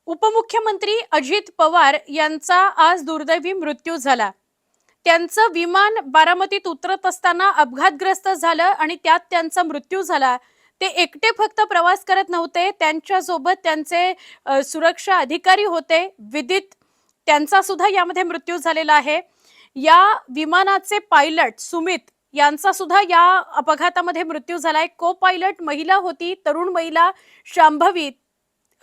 उपमुख्यमंत्री अजित पवार यांचा आज दुर्दैवी मृत्यू झाला। त्यांचं विमान बारामतीत उतरत असताना अपघातग्रस्त झालं आणि त्यात त्यांचा मृत्यू झाला। ते एकटे फक्त प्रवास करत नव्हते, त्यांच्या सोबत त्यांचे सुरक्षा अधिकारी होते। विदित त्यांचा सुद्धा यामध्ये मृत्यू झालेला आहे। या विमानाचे पायलट सुमित यांचा सुद्धा या अपघातामध्ये मृत्यू झालाय। को पायलट महिला होती, तरुण महिला शांभवी।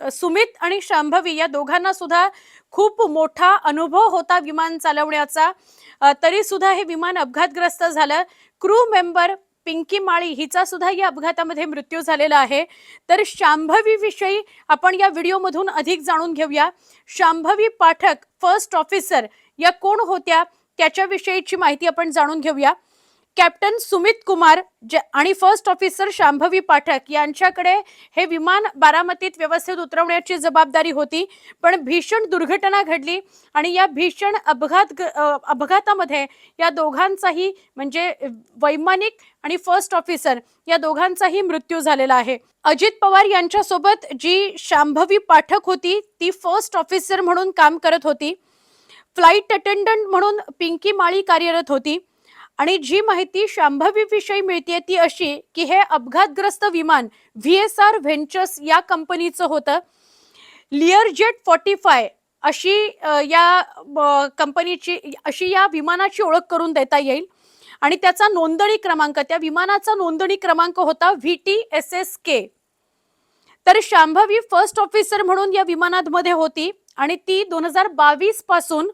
सुमित आणि शांभवी या दोघांना सुद्धा खूप मोठा अनुभव होता विमान चालवण्याचा, तरी सुद्धा हे विमान अपघातग्रस्त झालं। क्रू मेंबर पिंकी माळी हिचा सुद्धा या अपघातामध्ये मृत्यू झालेला आहे। तर शांभवी विषयी आपण या व्हिडिओमधून अधिक जाणून घेऊया। शांभवी पाठक फर्स्ट ऑफिसर या कोण होत्या त्याच्याविषयीची माहिती आपण जाणून घेऊया। कॅप्टन सुमित कुमार आणि फर्स्ट ऑफिसर शांभवी पाठक यांच्याकडे हे विमान बारामतीत व्यवस्थित उतरवण्याची जबाबदारी होती, पण भीषण दुर्घटना घडली आणि या भीषण अपघातामध्ये या दोघांचाही म्हणजे वैमानिक आणि फर्स्ट ऑफिसर या दोघांचाही मृत्यू झालेला आहे। अजित पवार यांच्यासोबत जी शांभवी पाठक होती ती फर्स्ट ऑफिसर म्हणून काम करत होती। फ्लाइट अटेंडंट म्हणून पिंकी माळी कार्यरत होती आणि जी माहिती शांभवी विषयी मिळते ती अशी की हे अपघातग्रस्त विमान VSR व्हेंचर्स या कंपनीचं होतं। लिअरजेट 45 अशी या कंपनीची अशी या विमानाची ओळख करून देता येईल आणि त्याचा नोंदणी क्रमांक त्या विमानाचा नोंदणी क्रमांक होता VTSSK। तर शांभवी फर्स्ट ऑफिसर म्हणून या विमानामध्ये होती आणि ती 2022 पासून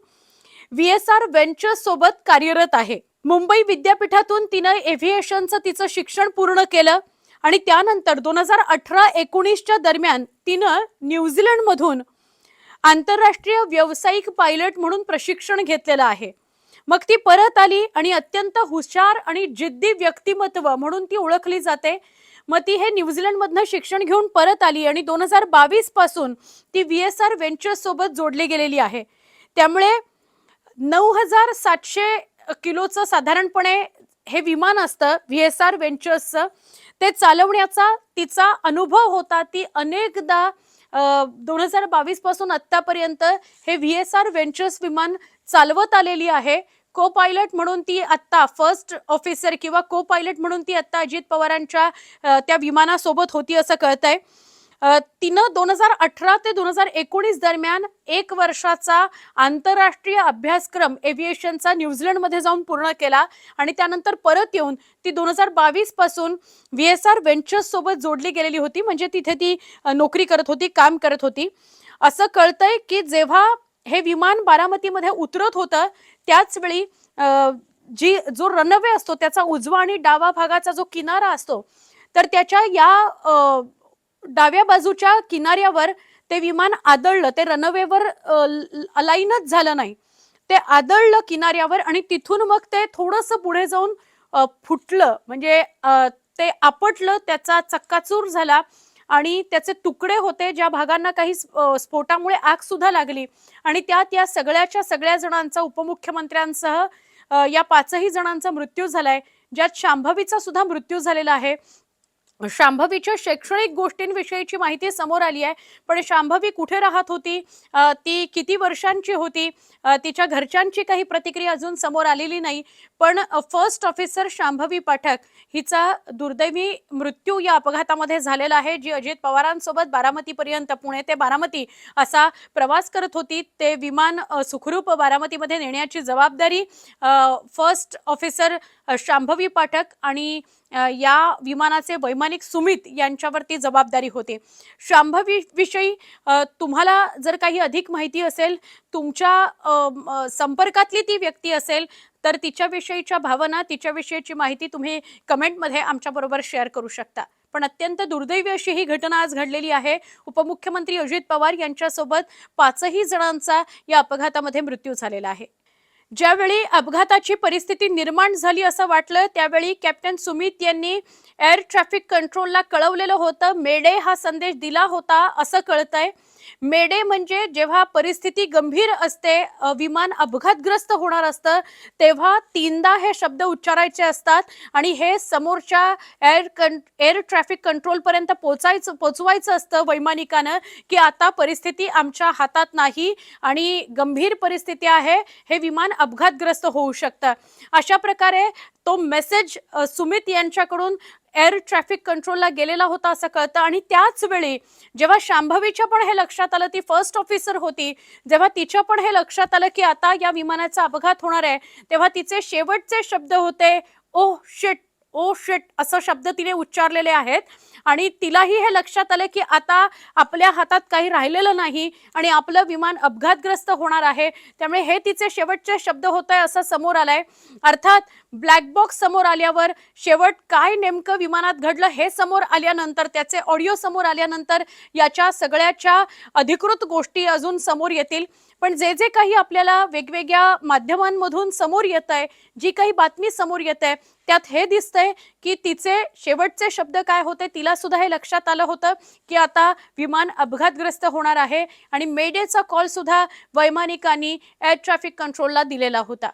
VSR व्हेंचर्स सोबत कार्यरत आहे। मुंबई विद्यापीठातून तिने एव्हिएशनचं तिचं शिक्षण पूर्ण केलं आणि त्यानंतर 2018-19च्या दरम्यान तिनं न्यूझीलंड मधून आंतरराष्ट्रीय व्यावसायिक पायलट म्हणून प्रशिक्षण घेतलेलं आहे। मग ती परत आली आणि अत्यंत हुशार आणि जिद्दी व्यक्तिमत्व म्हणून ती ओळखली जाते। मग ती हे न्यूझीलंड मधनं शिक्षण घेऊन परत आली आणि 2022 पासून ती VSR व्हेंचर्स सोबत जोडली गेलेली आहे। त्यामुळे 9700 किलोचं साधारणपणे हे विमान असतं VSR व्हेंचर्सचं। ते चालवण्याचा तिचा अनुभव होता। ती अनेकदा 2022 पासून आतापर्यंत हे VSR व्हेंचर्स विमान चालवत आलेली आहे। को पायलट म्हणून ती आता फर्स्ट ऑफिसर किंवा को पायलट म्हणून ती आता अजित पवारांच्या त्या विमानासोबत होती असं कळतंय। तिनं 2018 ते 2019 दरम्यान 1 वर्षाचा आंतरराष्ट्रीय अभ्यासक्रम एव्हिएशनचा न्यूझीलंडमध्ये जाऊन पूर्ण केला आणि त्यानंतर परत येऊन ती 2022 पासून VSR व्हेंचर्स सोबत जोडली गेलेली होती, म्हणजे तिथे ती नोकरी करत होती, काम करत होती। असं कळतंय की जेव्हा हे विमान बारामतीमध्ये उतरत होतं त्याच वेळी जो रनवे असतो त्याचा उजवा आणि डावा भागाचा जो किनारा असतो तर त्याच्या या डाव्या बाजूच्या किनाऱ्यावर ते विमान आदळलं। ते रनवेवर अलाइनच झालं नाही, ते आदळलं किनाऱ्यावर आणि तिथून मग ते थोडंसं पुढे जाऊन फुटलं, म्हणजे ते आपटलं, त्याचा चक्काचूर झाला आणि त्याचे तुकडे होते ज्या भागांना काही स्फोटामुळे आग सुद्धा लागली आणि त्यात या सगळ्या जणांचा उपमुख्यमंत्र्यांसह या 5ही जणांचा मृत्यू झालाय, ज्यात शांभवीचा सुद्धा मृत्यू झालेला आहे। शांभवीच्या शैक्षणिक गोष्टींविषयीची माहिती समोर आली आहे, पण शांभवी कुठे राहत होती, ती किती वर्षांची होती, तिच्या घरच्यांची काही प्रतिक्रिया अजून समोर आलेली नाही। पण फर्स्ट ऑफिसर शांभवी पाठक हिचा दुर्दैवी मृत्यू या अपघातामध्ये झालेला आहे। जी अजित पवारांसोबत बारामतीपर्यंत, पुणे ते बारामती असा प्रवास करत होती, ते विमान सुखरूप बारामतीमध्ये नेण्याची जबाबदारी फर्स्ट ऑफिसर शांभवी पाठक आणि या विमानाचे वैमानिक सुमित यांच्यावरती जबाबदारी होती। शांभवी विषयी तुम्हाला जर काही अधिक माहिती असेल, तुमच्या संपर्कातली ती व्यक्ती असेल तर तिच्याविषयीच्या भावना, तिच्याविषयीची माहिती तुम्ही कमेंटमध्ये आमच्याबरोबर शेअर करू शकता। पण अत्यंत दुर्दैवी अशी ही घटना आज घडलेली आहे। उपमुख्यमंत्री अजित पवार यांच्यासोबत 5ही जणांचा या अपघातामध्ये मृत्यू झालेला आहे। ज्यावेळी अपघाताची परिस्थिती निर्माण झाली असं वाटलं त्यावेळी कॅप्टन सुमित यांनी एअर ट्रॅफिक कंट्रोलला कळवलेलं होतं, मेडे हा संदेश दिला होता असं कळतंय। मेडे म्हणजे जेव्हा परिस्थिती गंभीर असते, विमान अपघातग्रस्त होणार असतं, तेव्हा 3दा हे शब्द उच्चारायचे असतात आणि हे समोरच्या एअर ट्रॅफिक कंट्रोलपर्यंत पोहोचवायचं असतं वैमानिकानं, की आता परिस्थिती आमच्या हातात नाही आणि गंभीर परिस्थिती आहे, हे विमान अपघातग्रस्त होऊ शकतं. अशा प्रकारे तो मेसेज सुमित यांच्याकडून एअर ट्रॅफिक कंट्रोलला गेलेला होता असं कळतं. आणि त्याच वेळी जेव्हा शांभवीच्या पण हे लक्षात आलं, ती फर्स्ट ऑफिसर होती, जेव्हा तिच्या पण हे लक्षात आलं की आता या विमानाचा अपघात होणार आहे, तेव्हा तिचे शेवटचे शब्द होते, "ओह शिट, ओह शिट" असं शब्द तिने उच्चारलेले आहेत. आणि तिलाही हे लक्षात आलं की आता आपल्या हातात काही राहिलेलं नाही आणि आपलं विमान अपघातग्रस्त होणार आहे. त्यामुळे हे तिचे शेवटचे शब्द होते असं समोर आलंय. अर्थात ब्लॅक बॉक्स समोर आल्यावर शेवट काय नेमकं विमानात घडलं हे समोर आल्यानंतर, त्याचे ऑडिओ समोर आल्यानंतर याच्या सगळ्याच्या अधिकृत गोष्टी अजून समोर येतील. पण जे जे काही आपल्याला वेगवेगळ्या माध्यमांमधून समोर येतंय, जी काही बातमी समोर येते, त्यात हे दिसतंय की तिचे शेवटचे शब्द काय होते, तिला सुद्धा हे लक्षात आलं होतं की आता विमान अपघातग्रस्त होणार आहे आणि मेडेचा कॉल सुद्धा वैमानिकांनी एअर ट्रॅफिक कंट्रोलला दिलेला होता.